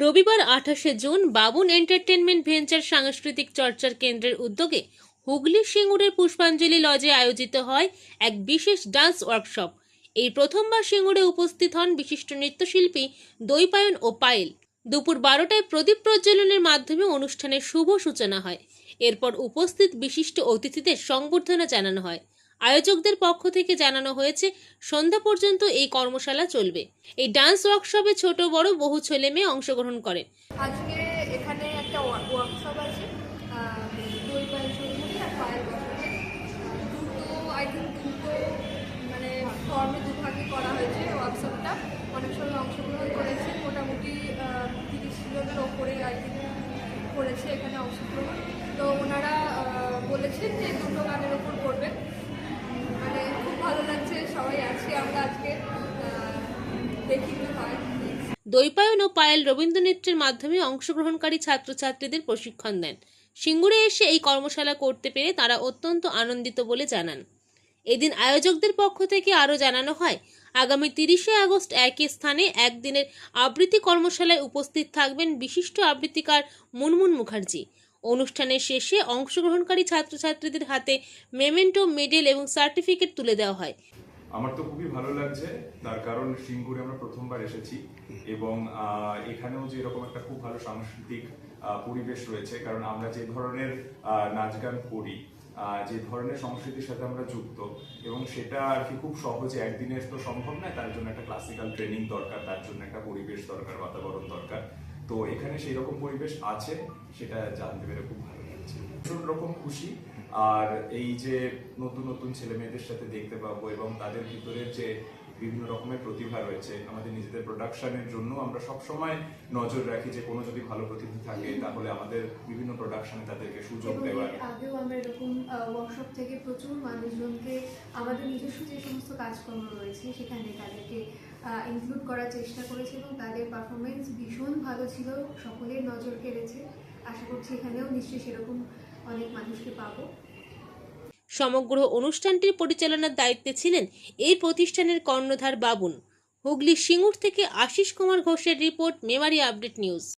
রবিবার 28শে জুন বাবুন entertainment venture সাংস্কৃতিক চর্চার কেন্দ্রের উদ্যোগে হুগলি সিঙ্গুরের পুষ্পাঞ্জলি লজে আয়োজিত হয় এক বিশেষ ডান্স ওয়ার্কশপ। এই প্রথমবার সিঙ্গুরে উপস্থিত হন বিশিষ্ট নৃত্যশিল্পী দৈপায়ন ও পায়েল। দুপুর 12টায় প্রদীপ প্রজ্বলনের মাধ্যমে অনুষ্ঠানের শুভ সূচনা হয়। এরপর উপস্থিত বিশিষ্ট অতিথিদের সংবর্ধনা জানানো হয়। আয়োজকদের পক্ষ থেকে জানানো হয়েছে সন্ধ্যা পর্যন্ত এই কর্মশালা চলবে। এই ডান্স ওয়ার্কশপে ছোট বড় বহু ছেলে মেয়ে অংশগ্রহণ করে। আজকে এখানে একটা ওয়ার্কশপ আছে, দই পায়েল চৌধুরী আর পায়েল বসাবে। দুটো মানে ফর্মে দুভাগে করা হয়েছে ওয়ার্কশপটা। অনেক সময় অংশগ্রহণ করেছে, মোটামুটি 30 জনের ওপরে করেছে এখানে অংশগ্রহণ। তো ওনারা বলেছেন যে দুটো গানের ওপর করবে। মানে খুব ভালো লাগছে, সবাই আছি আমরা আজকে, দেখি কি হয়। দৈপায়ন ও পায়েল রবীন্দ্রনৃত্যের মাধ্যমে অংশগ্রহণকারী ছাত্রছাত্রীদের প্রশিক্ষণ দেন। সিঙ্গুরে এসে এই কর্মশালা করতে পেরে তারা অত্যন্ত আনন্দিত বলে জানান। এদিন আয়োজকদের পক্ষ থেকে আরও জানানো হয়, আগামী 30শে আগস্ট একই স্থানে একদিনের আবৃত্তি কর্মশালায় উপস্থিত থাকবেন বিশিষ্ট আবৃত্তিকার মুনমুন মুখার্জি। অনুষ্ঠানের শেষে অংশগ্রহণকারী ছাত্রছাত্রীদের হাতে মেমেন্টো, মেডেল এবং সার্টিফিকেট তুলে দেওয়া হয়। আমার তো খুবই ভালো লাগছে, তার কারণ সিঙ্গুরে আমরা প্রথমবার এসেছি এবং এখানেও যে এরকম একটা খুব ভালো সাংস্কৃতিক পরিবেশ রয়েছে। কারণ আমরা যে ধরনের নাচ গান করি, যে ধরনের সংস্কৃতির সাথে আমরা যুক্ত, এবং সেটা আর কি খুব সহজে একদিনে তো সম্ভব নয়। তার জন্য একটা ক্লাসিক্যাল ট্রেনিং দরকার, তার জন্য একটা পরিবেশ দরকার, বাতাবরণ দরকার। তো এখানে সেই রকম পরিবেশ আছে, সেটা জানতে পেরে খুব ভালো লাগছে, ভীষণ রকম খুশি। আর এই যে নতুন নতুন ছেলে মেয়েদের সাথে দেখতে পাবো এবং তাদের ভিতরে যে বিভিন্ন রকমের প্রতিভা রয়েছে, আমাদের নিজেদের প্রোডাকশনের জন্য আমরা সবসময় নজর রাখি যে কোনো যদি ভালো প্রতিভা থাকে তাহলে আমাদের বিভিন্ন প্রোডাকশনে তাদেরকে সুযোগ দেওয়ার। আগেও আমরা এরকম ওয়ার্কশপ থেকে প্রচুর মানুষজনকে আমাদের নিজস্ব যে সমস্ত কাজকর্ম রয়েছে সেখানে তাদেরকে ইনক্লুড করার চেষ্টা করেছি এবং তাদের পারফরমেন্স ভীষণ ভালো ছিল, সকলের নজর কেড়েছে। আশা করছি এখানেও নিশ্চয়ই সেরকম অনেক মানুষকে পাবো। সমগ্র অনুষ্ঠানটির পরিচালনার দায়িত্বে ছিলেন এই প্রতিষ্ঠানের কর্ণধার বাবুন। হুগলি সিঙ্গুর থেকে আশিস কুমার ঘোষের রিপোর্ট, মেমারি আপডেট নিউজ।